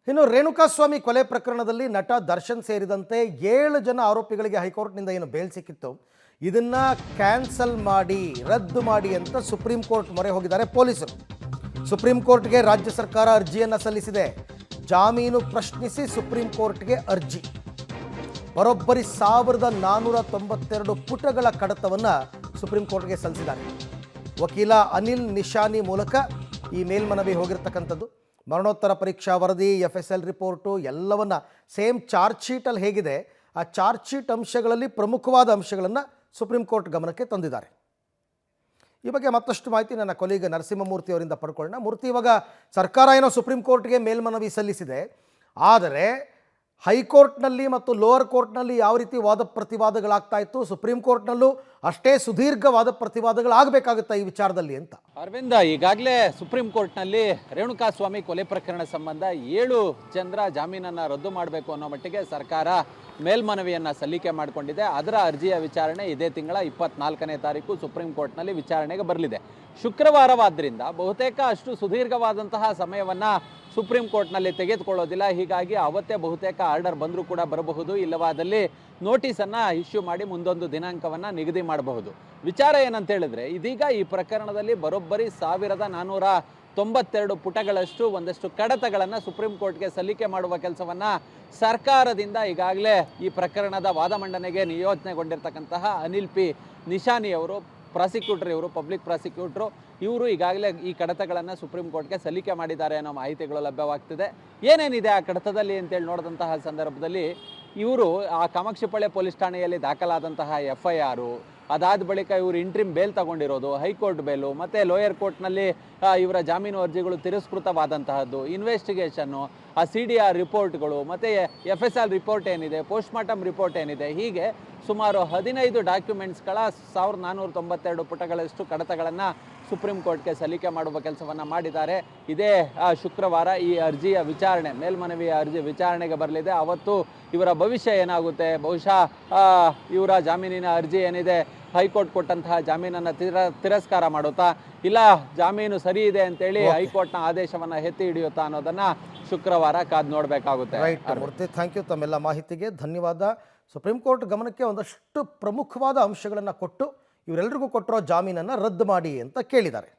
ಇನ್ನು ರೇಣುಕಾಸ್ವಾಮಿ ಕೊಲೆ ಪ್ರಕರಣದಲ್ಲಿ ನಟ ದರ್ಶನ್ ಸೇರಿದಂತೆ 7 ಜನ ಆರೋಪಿಗಳಿಗೆ ಹೈಕೋರ್ಟ್ನಿಂದ ಏನು ಬೇಲ್ ಸಿಕ್ಕಿತ್ತು ಇದನ್ನ ಕ್ಯಾನ್ಸಲ್ ಮಾಡಿ ರದ್ದು ಮಾಡಿ ಅಂತ ಸುಪ್ರೀಂ ಕೋರ್ಟ್ ಮೊರೆ ಹೋಗಿದ್ದಾರೆ ಪೊಲೀಸರು. ಸುಪ್ರೀಂ ಕೋರ್ಟ್ಗೆ ರಾಜ್ಯ ಸರ್ಕಾರ ಅರ್ಜಿಯನ್ನು ಸಲ್ಲಿಸಿದೆ. ಜಾಮೀನು ಪ್ರಶ್ನಿಸಿ ಸುಪ್ರೀಂ ಕೋರ್ಟ್ಗೆ ಅರ್ಜಿ. ಬರೋಬ್ಬರಿ 1492 ಪುಟಗಳ ಕಡತವನ್ನು ಸುಪ್ರೀಂ ಕೋರ್ಟ್ಗೆ ಸಲ್ಲಿಸಿದ್ದಾರೆ. ವಕೀಲ ಅನಿಲ್ ನಿಶಾನಿ ಮೂಲಕ ಈ ಮೇಲ್ಮನವಿ ಹೋಗಿರ್ತಕ್ಕಂಥದ್ದು. ಮರಣೋತ್ತರ ಪರೀಕ್ಷಾ ವರದಿ, FSL ರಿಪೋರ್ಟು ಎಲ್ಲವನ್ನ ಸೇಮ್ ಚಾರ್ಜ್ ಶೀಟಲ್ಲಿ ಹೇಗಿದೆ ಆ ಚಾರ್ಜ್ ಶೀಟ್ ಅಂಶಗಳಲ್ಲಿ ಪ್ರಮುಖವಾದ ಅಂಶಗಳನ್ನು ಸುಪ್ರೀಂ ಕೋರ್ಟ್ ಗಮನಕ್ಕೆ ತಂದಿದ್ದಾರೆ. ಈ ಬಗ್ಗೆ ಮತ್ತಷ್ಟು ಮಾಹಿತಿ ನನ್ನ ಕೊಲೀಗ ನರಸಿಂಹಮೂರ್ತಿ ಅವರಿಂದ ಪಡ್ಕೊಳ್ಳೋಣ. ಮೂರ್ತಿ, ಇವಾಗ ಸರ್ಕಾರ ಏನೋ ಸುಪ್ರೀಂ ಕೋರ್ಟ್ಗೆ ಮೇಲ್ಮನವಿ ಸಲ್ಲಿಸಿದೆ, ಆದರೆ ಹೈಕೋರ್ಟ್ನಲ್ಲಿ ಮತ್ತು ಲೋವರ್ ಕೋರ್ಟ್ನಲ್ಲಿ ಯಾವ ರೀತಿ ವಾದ ಪ್ರತಿವಾದಗಳಾಗ್ತಾ ಇತ್ತು, ಸುಪ್ರೀಂ ಕೋರ್ಟ್ನಲ್ಲೂ ಅಷ್ಟೇ ಸುದೀರ್ಘ ವಾದ ಪ್ರತಿವಾದಗಳಾಗಬೇಕಾಗುತ್ತಾ ಈ ವಿಚಾರದಲ್ಲಿ ಅಂತ? ಅರವಿಂದ, ಈಗಾಗಲೇ ಸುಪ್ರೀಂ ಕೋರ್ಟ್ನಲ್ಲಿ ರೇಣುಕಾಸ್ವಾಮಿ ಕೊಲೆ ಪ್ರಕರಣ ಸಂಬಂಧ 7 ಜನರ ಜಾಮೀನನ್ನು ರದ್ದು ಮಾಡಬೇಕು ಅನ್ನೋ ಮಟ್ಟಿಗೆ ಸರ್ಕಾರ ಮೇಲ್ಮನವಿಯನ್ನು ಸಲ್ಲಿಕೆ ಮಾಡಿಕೊಂಡಿದೆ. ಅದರ ಅರ್ಜಿಯ ವಿಚಾರಣೆ ಇದೇ ತಿಂಗಳ 24ನೇ ತಾರೀಕು ಸುಪ್ರೀಂ ಕೋರ್ಟ್ನಲ್ಲಿ ವಿಚಾರಣೆಗೆ ಬರಲಿದೆ. ಶುಕ್ರವಾರವಾದ್ದರಿಂದ ಬಹುತೇಕ ಅಷ್ಟು ಸುದೀರ್ಘವಾದಂತಹ ಸಮಯವನ್ನು ಸುಪ್ರೀಂ ಕೋರ್ಟ್ನಲ್ಲಿ ತೆಗೆದುಕೊಳ್ಳೋದಿಲ್ಲ. ಹೀಗಾಗಿ ಅವತ್ತೇ ಬಹುತೇಕ ಆರ್ಡರ್ ಬಂದರೂ ಕೂಡ ಬರಬಹುದು, ಇಲ್ಲವಾದಲ್ಲಿ ನೋಟಿಸನ್ನು ಇಶ್ಯೂ ಮಾಡಿ ಮುಂದೊಂದು ದಿನಾಂಕವನ್ನು ನಿಗದಿ ಮಾಡಬಹುದು. ವಿಚಾರ ಏನಂತ ಹೇಳಿದ್ರೆ, ಇದೀಗ ಈ ಪ್ರಕರಣದಲ್ಲಿ ಬರೋಬ್ಬರಿ 1492 ಪುಟಗಳಷ್ಟು ಒಂದಷ್ಟು ಕಡತಗಳನ್ನು ಸುಪ್ರೀಂ ಕೋರ್ಟ್ಗೆ ಸಲ್ಲಿಕೆ ಮಾಡುವ ಕೆಲಸವನ್ನು ಸರ್ಕಾರದಿಂದ ಈಗಾಗಲೇ ಈ ಪ್ರಕರಣದ ವಾದ ಮಂಡನೆಗೆ ನಿಯೋಜನೆಗೊಂಡಿರ್ತಕ್ಕಂತಹ ಅನಿಲ್ ಪಿ ನಿಶಾನಿ ಅವರು, ಪ್ರಾಸಿಕ್ಯೂಟರ್, ಇವರು ಪಬ್ಲಿಕ್ ಪ್ರಾಸಿಕ್ಯೂಟ್ರು, ಇವರು ಈಗಾಗಲೇ ಈ ಕಡತಗಳನ್ನು ಸುಪ್ರೀಂ ಕೋರ್ಟ್ಗೆ ಸಲ್ಲಿಕೆ ಮಾಡಿದ್ದಾರೆ ಅನ್ನೋ ಮಾಹಿತಿಗಳು ಲಭ್ಯವಾಗ್ತಿದೆ. ಏನೇನಿದೆ ಆ ಕಡತದಲ್ಲಿ ಅಂತೇಳಿ ನೋಡಿದಂತಹ ಸಂದರ್ಭದಲ್ಲಿ ಇವರು ಆ ಕಾಮಾಕ್ಷಿಪಾಳ್ಯ ಪೊಲೀಸ್ ಠಾಣೆಯಲ್ಲಿ ದಾಖಲಾದಂತಹ FIR, ಅದಾದ ಬಳಿಕ ಇವರು ಇಂಟ್ರಿಮ್ ಬೇಲ್ ತಗೊಂಡಿರೋದು, ಹೈಕೋರ್ಟ್ ಬೇಲು, ಮತ್ತು ಲೋಯರ್ ಕೋರ್ಟ್ನಲ್ಲಿ ಇವರ ಜಾಮೀನು ಅರ್ಜಿಗಳು ತಿರಸ್ಕೃತವಾದಂತಹದ್ದು, ಇನ್ವೆಸ್ಟಿಗೇಷನ್ನು, ಆ CDR ರಿಪೋರ್ಟ್ಗಳು, ಮತ್ತು FSL ರಿಪೋರ್ಟ್ ಏನಿದೆ, ಪೋಸ್ಟ್ಮಾರ್ಟಮ್ ರಿಪೋರ್ಟ್ ಏನಿದೆ, ಹೀಗೆ ಸುಮಾರು 15 ಡಾಕ್ಯುಮೆಂಟ್ಸ್ಗಳ 1492 ಪುಟಗಳಷ್ಟು ಕಡತಗಳನ್ನು ಸುಪ್ರೀಂ ಕೋರ್ಟ್ಗೆ ಸಲ್ಲಿಕೆ ಮಾಡುವ ಕೆಲಸವನ್ನು ಮಾಡಿದ್ದಾರೆ. ಇದೇ ಶುಕ್ರವಾರ ಈ ಅರ್ಜಿಯ ವಿಚಾರಣೆ, ಮೇಲ್ಮನವಿಯ ಅರ್ಜಿ ವಿಚಾರಣೆಗೆ ಬರಲಿದೆ. ಅವತ್ತು ಇವರ ಭವಿಷ್ಯ ಏನಾಗುತ್ತೆ, ಬಹುಶಃ ಇವರ ಜಾಮೀನಿನ ಅರ್ಜಿ ಏನಿದೆ, ಹೈಕೋರ್ಟ್ ಕೊಟ್ಟಂತಹ ಜಾಮೀನನ್ನು ತಿರಸ್ಕಾರ ಮಾಡುತ್ತಾ, ಇಲ್ಲ ಜಾಮೀನು ಸರಿ ಇದೆ ಅಂತೇಳಿ ಹೈಕೋರ್ಟ್ನ ಆದೇಶವನ್ನು ಎತ್ತಿ ಹಿಡಿಯುತ್ತಾ ಅನ್ನೋದನ್ನು ಶುಕ್ರವಾರ ಕಾದು ನೋಡಬೇಕಾಗುತ್ತೆ. Right Murthy, thank you. ತಮ್ಮೆಲ್ಲ ಮಾಹಿತಿಗೆ ಧನ್ಯವಾದ. ಸುಪ್ರೀಂ ಕೋರ್ಟ್ ಗಮನಕ್ಕೆ ಒಂದಷ್ಟು ಪ್ರಮುಖವಾದ ಅಂಶಗಳನ್ನು ಕೊಟ್ಟು ಇವರೆಲ್ಲರಿಗೂ ಕೊಟ್ಟಿರೋ ಜಾಮೀನನ್ನು ರದ್ದು ಮಾಡಿ ಅಂತ ಕೇಳಿದ್ದಾರೆ.